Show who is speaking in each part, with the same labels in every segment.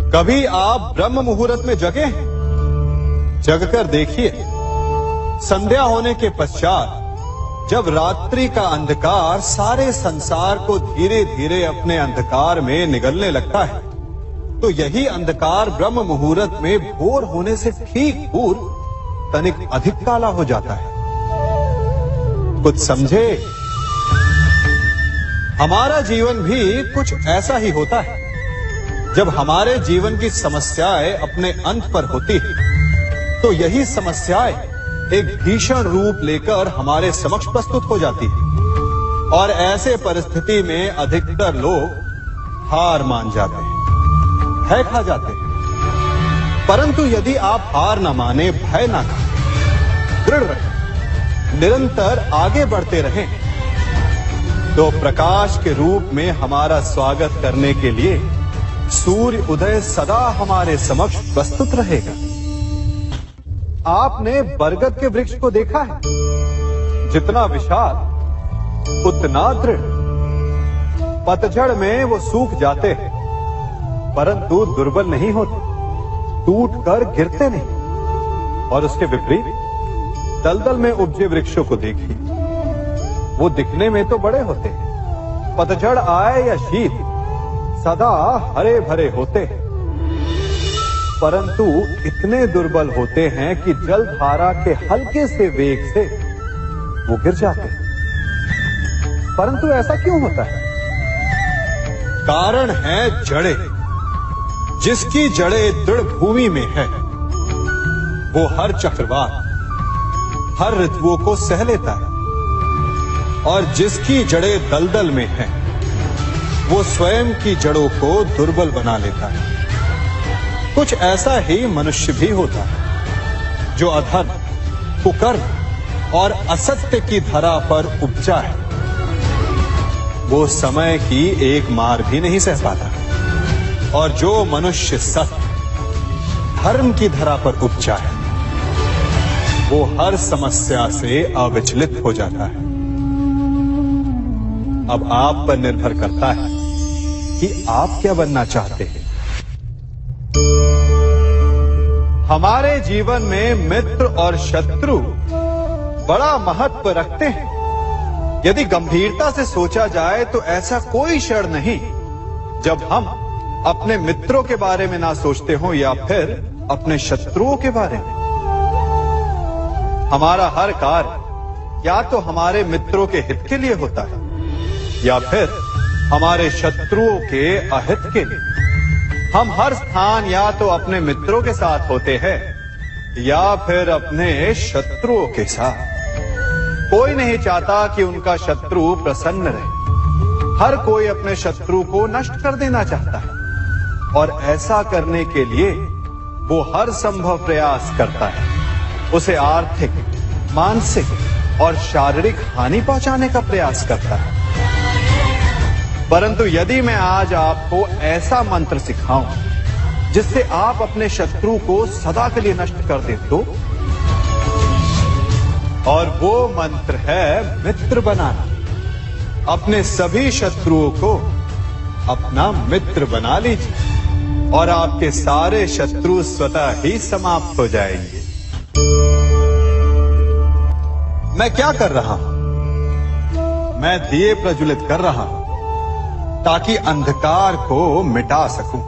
Speaker 1: कभी आप ब्रह्म मुहूर्त में जगे? जगकर देखिए, संध्या होने के पश्चात जब रात्रि का अंधकार सारे संसार को धीरे धीरे अपने अंधकार में निगलने लगता है, तो यही अंधकार ब्रह्म मुहूर्त में भोर होने से ठीक पूर्व तनिक अधिक काला हो जाता है। कुछ समझे? हमारा जीवन भी कुछ ऐसा ही होता है। जब हमारे जीवन की समस्याएं अपने अंत पर होती है, तो यही समस्याएं एक भीषण रूप लेकर हमारे समक्ष प्रस्तुत हो जाती है और ऐसे परिस्थिति में अधिकतर लोग हार मान जाते हैं, भय खा जाते हैं। परंतु यदि आप हार न माने, भय न खाएं, दृढ़ रहें, निरंतर आगे बढ़ते रहें, तो प्रकाश के रूप में हमारा स्वागत करने के लिए सूर्य उदय सदा हमारे समक्ष प्रस्तुत रहेगा। आपने बरगद के वृक्ष को देखा है? जितना विशाल उतना दृढ़। पतझड़ में वो सूख जाते हैं, परंतु दुर्बल नहीं होते, टूटकर गिरते नहीं। और उसके विपरीत दलदल में उपजे वृक्षों को देखिए, वो दिखने में तो बड़े होते हैं, पतझड़ आए या शीत सदा हरे भरे होते हैं, परंतु इतने दुर्बल होते हैं कि जलधारा के हल्के से वेग से वो गिर जाते हैं। परंतु ऐसा क्यों होता है? कारण है जड़ें। जिसकी जड़ें दृढ़ भूमि में है, वो हर चक्रवात, हर ऋतुओं को सह लेता है, और जिसकी जड़ें दलदल में है, वो स्वयं की जड़ों को दुर्बल बना लेता है। कुछ ऐसा ही मनुष्य भी होता है, जो अधर्म, कुकर्म और असत्य की धरा पर उपजा है। वो समय की एक मार भी नहीं सह पाता, और जो मनुष्य सत्य, धर्म की धरा पर उपजा है, वो हर समस्या से अविचलित हो जाता है। अब आप पर निर्भर करता है कि आप क्या बनना चाहते हैं। हमारे जीवन में मित्र और शत्रु बड़ा महत्व रखते हैं। यदि गंभीरता से सोचा जाए तो ऐसा कोई क्षण नहीं जब हम अपने मित्रों के बारे में ना सोचते हो या फिर अपने शत्रुओं के बारे में। हमारा हर कार्य या तो हमारे मित्रों के हित के लिए होता है या फिर हमारे शत्रुओं के अहित के लिए। हम हर स्थान या तो अपने मित्रों के साथ होते हैं या फिर अपने शत्रुओं के साथ। कोई नहीं चाहता कि उनका शत्रु प्रसन्न रहे। हर कोई अपने शत्रु को नष्ट कर देना चाहता है, और ऐसा करने के लिए वो हर संभव प्रयास करता है। उसे आर्थिक, मानसिक और शारीरिक हानि पहुंचाने का प्रयास करता है। परंतु यदि मैं आज आपको ऐसा मंत्र सिखाऊं जिससे आप अपने शत्रु को सदा के लिए नष्ट कर दें, तो और वो मंत्र है मित्र बनाना। अपने सभी शत्रुओं को अपना मित्र बना लीजिए और आपके सारे शत्रु स्वतः ही समाप्त हो जाएंगे। मैं क्या कर रहा हूं? मैं दिए प्रज्वलित कर रहा हूं ताकि अंधकार को मिटा सकूं।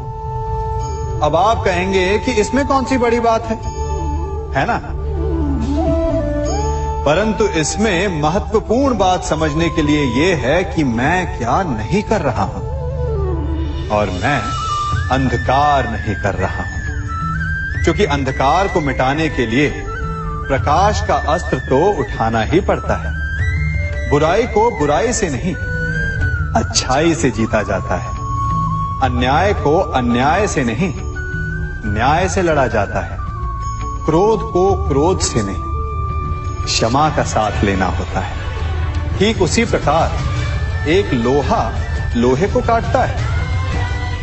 Speaker 1: अब आप कहेंगे कि इसमें कौन सी बड़ी बात है ना? परंतु इसमें महत्वपूर्ण बात समझने के लिए यह है कि मैं क्या नहीं कर रहा हूं, और मैं अंधकार नहीं कर रहा हूं। क्योंकि अंधकार को मिटाने के लिए प्रकाश का अस्त्र तो उठाना ही पड़ता है। बुराई को बुराई से नहीं, अच्छाई से जीता जाता है। अन्याय को अन्याय से नहीं, न्याय से लड़ा जाता है। क्रोध को क्रोध से नहीं, क्षमा का साथ लेना होता है। ठीक उसी प्रकार एक लोहा लोहे को काटता है,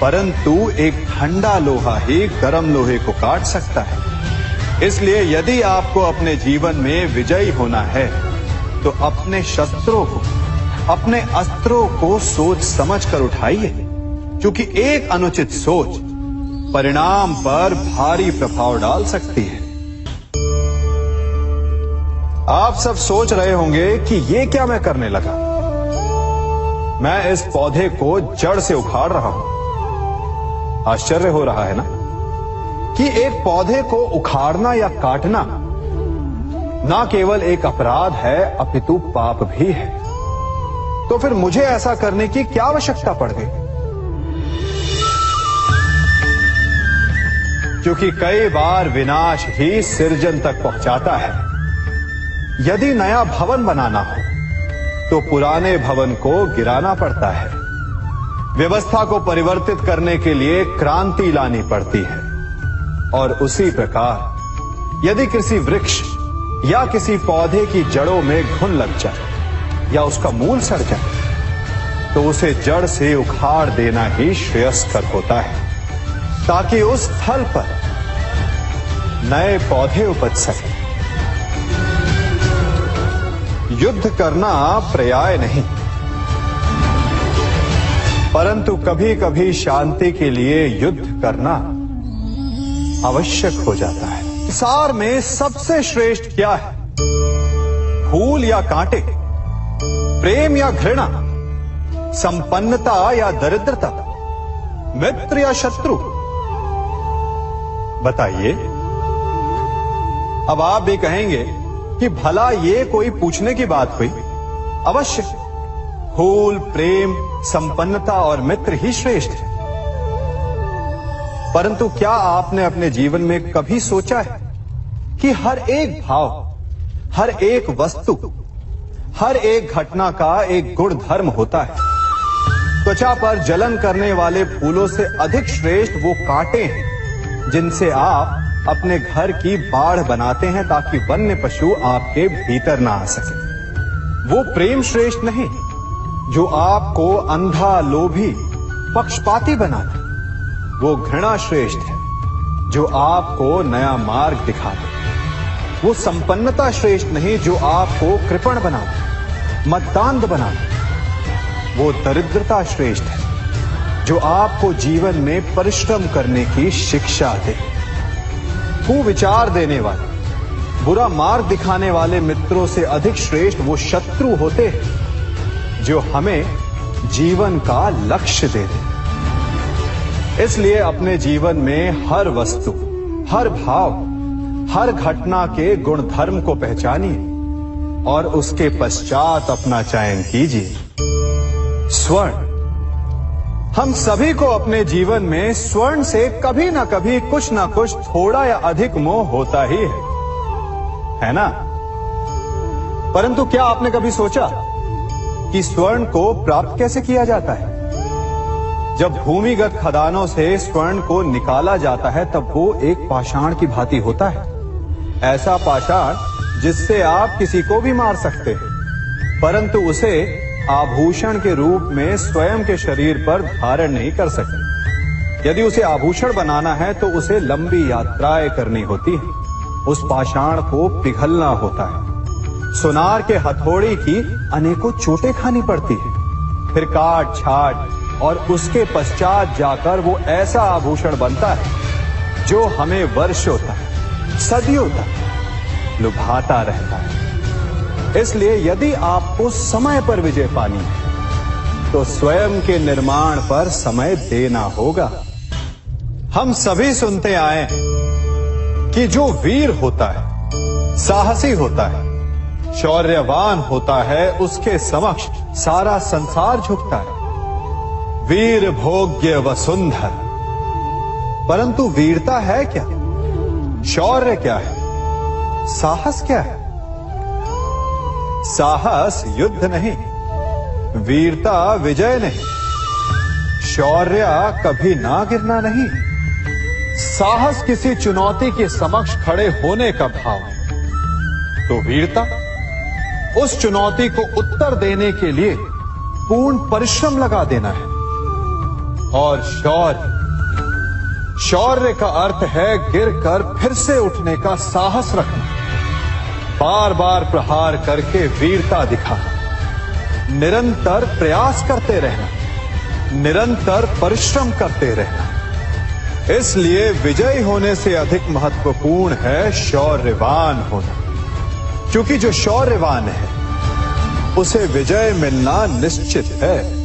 Speaker 1: परंतु एक ठंडा लोहा ही गर्म लोहे को काट सकता है। इसलिए यदि आपको अपने जीवन में विजयी होना है, तो अपने शस्त्रों को, अपने अस्त्रों को सोच समझ कर उठाइए, क्योंकि एक अनुचित सोच परिणाम पर भारी प्रभाव डाल सकती है। आप सब सोच रहे होंगे कि ये क्या मैं करने लगा। मैं इस पौधे को जड़ से उखाड़ रहा हूं। आश्चर्य हो रहा है ना कि एक पौधे को उखाड़ना या काटना ना केवल एक अपराध है अपितु पाप भी है। तो फिर मुझे ऐसा करने की क्या आवश्यकता पड़ गई? क्योंकि कई बार विनाश ही सृजन तक पहुंचाता है। यदि नया भवन बनाना हो तो पुराने भवन को गिराना पड़ता है। व्यवस्था को परिवर्तित करने के लिए क्रांति लानी पड़ती है। और उसी प्रकार यदि किसी वृक्ष या किसी पौधे की जड़ों में घुन लग जाए या उसका मूल सड़ जाए तो उसे जड़ से उखाड़ देना ही श्रेयस्कर होता है, ताकि उस स्थल पर नए पौधे उपज सके। युद्ध करना पर्याय नहीं, परंतु कभी कभी शांति के लिए युद्ध करना आवश्यक हो जाता है। संसार में सबसे श्रेष्ठ क्या है? फूल या कांटे, प्रेम या घृणा, संपन्नता या दरिद्रता, मित्र या शत्रु? बताइए। अब आप भी कहेंगे कि भला ये कोई पूछने की बात हुई? अवश्य, फूल, प्रेम, संपन्नता और मित्र ही श्रेष्ठ है। परंतु क्या आपने अपने जीवन में कभी सोचा है कि हर एक भाव, हर एक वस्तु, हर एक घटना का एक गुण धर्म होता है? त्वचा पर जलन करने वाले फूलों से अधिक श्रेष्ठ वो कांटे हैं जिनसे आप अपने घर की बाढ़ बनाते हैं ताकि वन्य पशु आपके भीतर ना आ सके। वो प्रेम श्रेष्ठ नहीं जो आपको अंधा, लोभी, पक्षपाती बनाता। वो घृणा श्रेष्ठ है जो आपको नया मार्ग दिखाता। वो संपन्नता श्रेष्ठ नहीं जो आपको कृपण बनाता, मद्दांध बनाता। वो दरिद्रता श्रेष्ठ है जो आपको जीवन में परिश्रम करने की शिक्षा दे। कुविचार देने वाले, बुरा मार्ग दिखाने वाले मित्रों से अधिक श्रेष्ठ वो शत्रु होते हैं जो हमें जीवन का लक्ष्य दे दे। इसलिए अपने जीवन में हर वस्तु, हर भाव, हर घटना के गुण धर्म को पहचानिए और उसके पश्चात अपना चयन कीजिए। स्वर्ण। हम सभी को अपने जीवन में स्वर्ण से कभी ना कभी कुछ ना कुछ थोड़ा या अधिक मोह होता ही है ना? परंतु क्या आपने कभी सोचा कि स्वर्ण को प्राप्त कैसे किया जाता है? जब भूमिगत खदानों से स्वर्ण को निकाला जाता है तब वो एक पाषाण की भांति होता है। ऐसा पाषाण जिससे आप किसी को भी मार सकते हैं, परंतु उसे आभूषण के रूप में स्वयं के शरीर पर धारण नहीं कर सकते। यदि उसे आभूषण बनाना है तो उसे लंबी यात्राएं करनी होती है। उस पाषाण को पिघलना होता है। सुनार के हथौड़ी की अनेकों चोटें खानी पड़ती है, फिर काट छाट और उसके पश्चात जाकर वो ऐसा आभूषण बनता है जो हमें वर्षों तक, सदियों तक लुभाता रहता है। इसलिए यदि आपको समय पर विजय पानी है तो स्वयं के निर्माण पर समय देना होगा। हम सभी सुनते आए कि जो वीर होता है, साहसी होता है, शौर्यवान होता है, उसके समक्ष सारा संसार झुकता है। वीर भोग्य वसुंधर। परंतु वीरता है क्या? शौर्य क्या है? साहस क्या है? साहस युद्ध नहीं, वीरता विजय नहीं, शौर्य कभी ना गिरना नहीं। साहस किसी चुनौती के समक्ष खड़े होने का भाव है, तो वीरता उस चुनौती को उत्तर देने के लिए पूर्ण परिश्रम लगा देना है। और शौर्य का अर्थ है गिरकर फिर से उठने का साहस रखना, बार बार प्रहार करके वीरता दिखाना, निरंतर प्रयास करते रहना, निरंतर परिश्रम करते रहना। इसलिए विजयी होने से अधिक महत्वपूर्ण है शौर्यवान होना, क्योंकि जो शौर्यवान है उसे विजय मिलना निश्चित है।